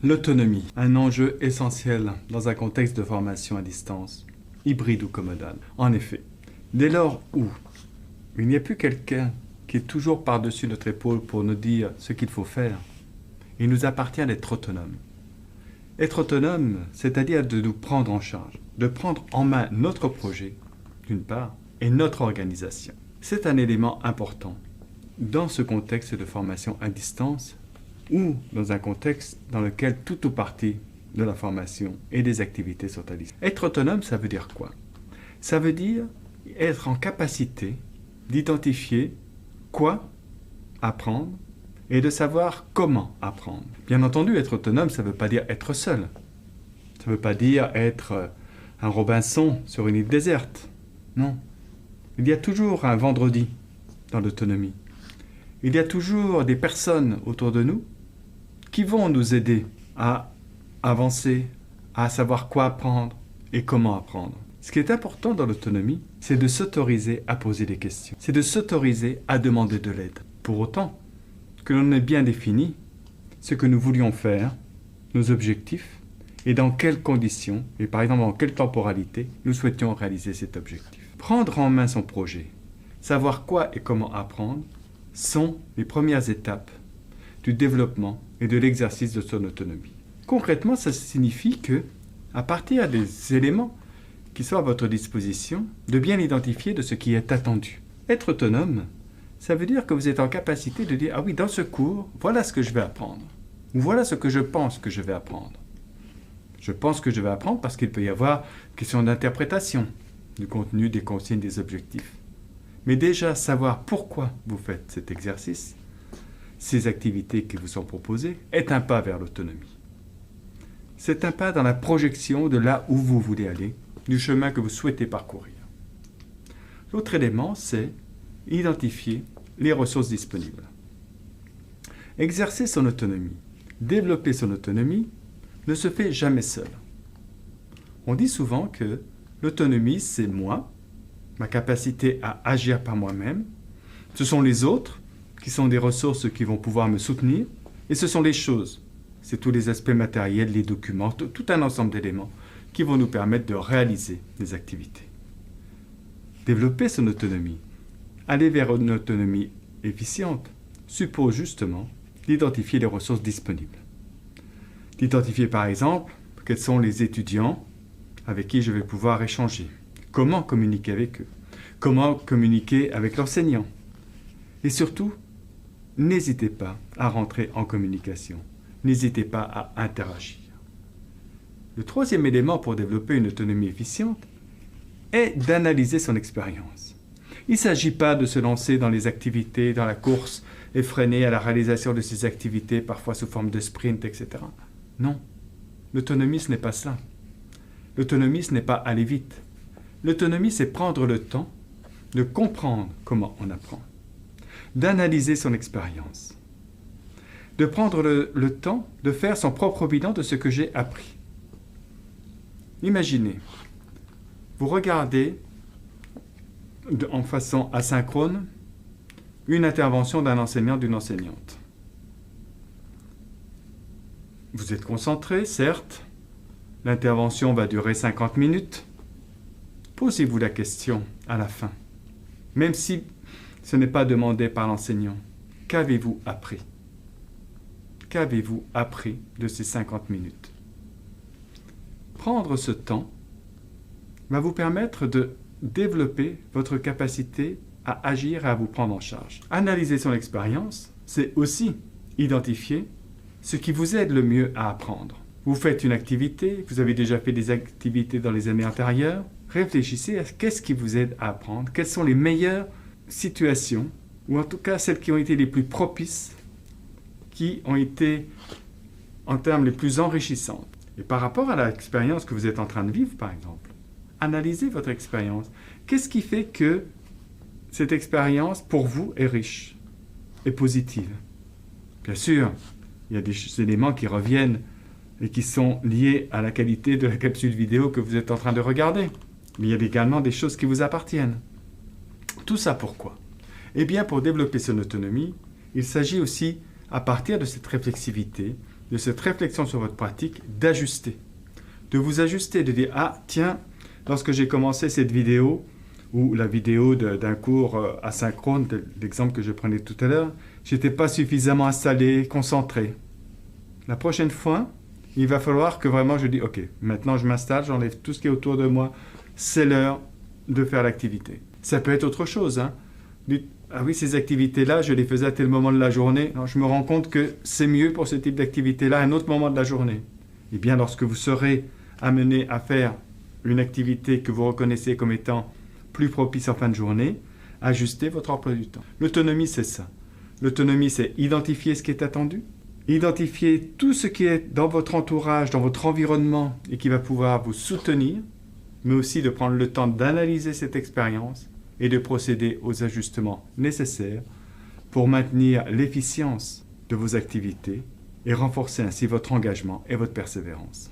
L'autonomie, un enjeu essentiel dans un contexte de formation à distance, hybride ou commodal. En effet, dès lors où il n'y a plus quelqu'un qui est toujours par-dessus notre épaule pour nous dire ce qu'il faut faire, il nous appartient d'être autonome. Être autonome, c'est-à-dire de nous prendre en charge, de prendre en main notre projet, d'une part, et notre organisation. C'est un élément important dans ce contexte de formation à distance ou dans un contexte dans lequel tout ou partie de la formation et des activités sont à distance. Être autonome, ça veut dire quoi? Ça veut dire être en capacité d'identifier quoi apprendre et de savoir comment apprendre. Bien entendu, être autonome, ça ne veut pas dire être seul. Ça ne veut pas dire être un Robinson sur une île déserte. Non. Il y a toujours un vendredi dans l'autonomie. Il y a toujours des personnes autour de nous qui vont nous aider à avancer, à savoir quoi apprendre et comment apprendre. Ce qui est important dans l'autonomie, c'est de s'autoriser à poser des questions. C'est de s'autoriser à demander de l'aide. Pour autant que l'on ait bien défini ce que nous voulions faire, nos objectifs, et dans quelles conditions, et par exemple dans quelle temporalité, nous souhaitions réaliser cet objectif. Prendre en main son projet, savoir quoi et comment apprendre, sont les premières étapes du développement et de l'exercice de son autonomie. Concrètement, ça signifie que, à partir des éléments qui sont à votre disposition, de bien identifier de ce qui est attendu. Être autonome, ça veut dire que vous êtes en capacité de dire « Ah oui, dans ce cours, voilà ce que je vais apprendre. » Ou « Voilà ce que je pense que je vais apprendre. » Je pense que je vais apprendre parce qu'il peut y avoir une question d'interprétation du contenu, des consignes, des objectifs. Mais déjà, savoir pourquoi vous faites cet exercice, ces activités qui vous sont proposées, est un pas vers l'autonomie. C'est un pas dans la projection de là où vous voulez aller, du chemin que vous souhaitez parcourir. L'autre élément, c'est identifier les ressources disponibles. Exercer son autonomie, développer son autonomie, ne se fait jamais seul. On dit souvent que l'autonomie, c'est moi, ma capacité à agir par moi-même. Ce sont les autres qui sont des ressources qui vont pouvoir me soutenir. Et ce sont les choses, c'est tous les aspects matériels, les documents, tout un ensemble d'éléments qui vont nous permettre de réaliser des activités. Développer son autonomie, aller vers une autonomie efficiente, suppose justement d'identifier les ressources disponibles. D'identifier par exemple quels sont les étudiants avec qui je vais pouvoir échanger, comment communiquer avec eux, comment communiquer avec l'enseignant. Et surtout, n'hésitez pas à rentrer en communication, n'hésitez pas à interagir. Le troisième élément pour développer une autonomie efficiente est d'analyser son expérience. Il ne s'agit pas de se lancer dans les activités, dans la course effrénée à la réalisation de ces activités, parfois sous forme de sprint, etc. Non, l'autonomie, ce n'est pas ça. L'autonomie, ce n'est pas aller vite. L'autonomie, c'est prendre le temps de comprendre comment on apprend, d'analyser son expérience, de prendre le temps de faire son propre bilan de ce que j'ai appris. Imaginez, vous regardez en façon asynchrone une intervention d'un enseignant, d'une enseignante. Vous êtes concentré, certes, l'intervention va durer 50 minutes. Posez-vous la question à la fin, même si ce n'est pas demandé par l'enseignant. Qu'avez-vous appris? Qu'avez-vous appris de ces 50 minutes? Prendre ce temps va vous permettre de développer votre capacité à agir et à vous prendre en charge. Analyser son expérience, c'est aussi identifier ce qui vous aide le mieux à apprendre. Vous faites une activité, vous avez déjà fait des activités dans les années antérieures, réfléchissez à qu'est-ce qui vous aide à apprendre, quelles sont les meilleures situations, ou en tout cas celles qui ont été les plus propices, qui ont été en termes les plus enrichissantes. Et par rapport à l'expérience que vous êtes en train de vivre, par exemple, analysez votre expérience. Qu'est-ce qui fait que cette expérience, pour vous, est riche et positive? Bien sûr, il y a des éléments qui reviennent et qui sont liés à la qualité de la capsule vidéo que vous êtes en train de regarder. Mais il y a également des choses qui vous appartiennent. Tout ça pourquoi? Eh bien, pour développer son autonomie, il s'agit aussi, à partir de cette réflexivité, de cette réflexion sur votre pratique, d'ajuster. De vous ajuster, de dire « Ah, tiens, lorsque j'ai commencé cette vidéo, ou la vidéo d'un cours asynchrone, l'exemple que je prenais tout à l'heure, je n'étais pas suffisamment installé, concentré. La prochaine fois, il va falloir que vraiment je dise « Ok, maintenant je m'installe, j'enlève tout ce qui est autour de moi, c'est l'heure de faire l'activité. » Ça peut être autre chose. Hein. Ah oui, ces activités-là, je les faisais à tel moment de la journée. Alors, je me rends compte que c'est mieux pour ce type d'activité-là à un autre moment de la journée. Eh bien, lorsque vous serez amené à faire une activité que vous reconnaissez comme étant plus propice en fin de journée, ajustez votre emploi du temps. L'autonomie, c'est ça. L'autonomie, c'est identifier ce qui est attendu, identifier tout ce qui est dans votre entourage, dans votre environnement et qui va pouvoir vous soutenir, mais aussi de prendre le temps d'analyser cette expérience et de procéder aux ajustements nécessaires pour maintenir l'efficience de vos activités et renforcer ainsi votre engagement et votre persévérance.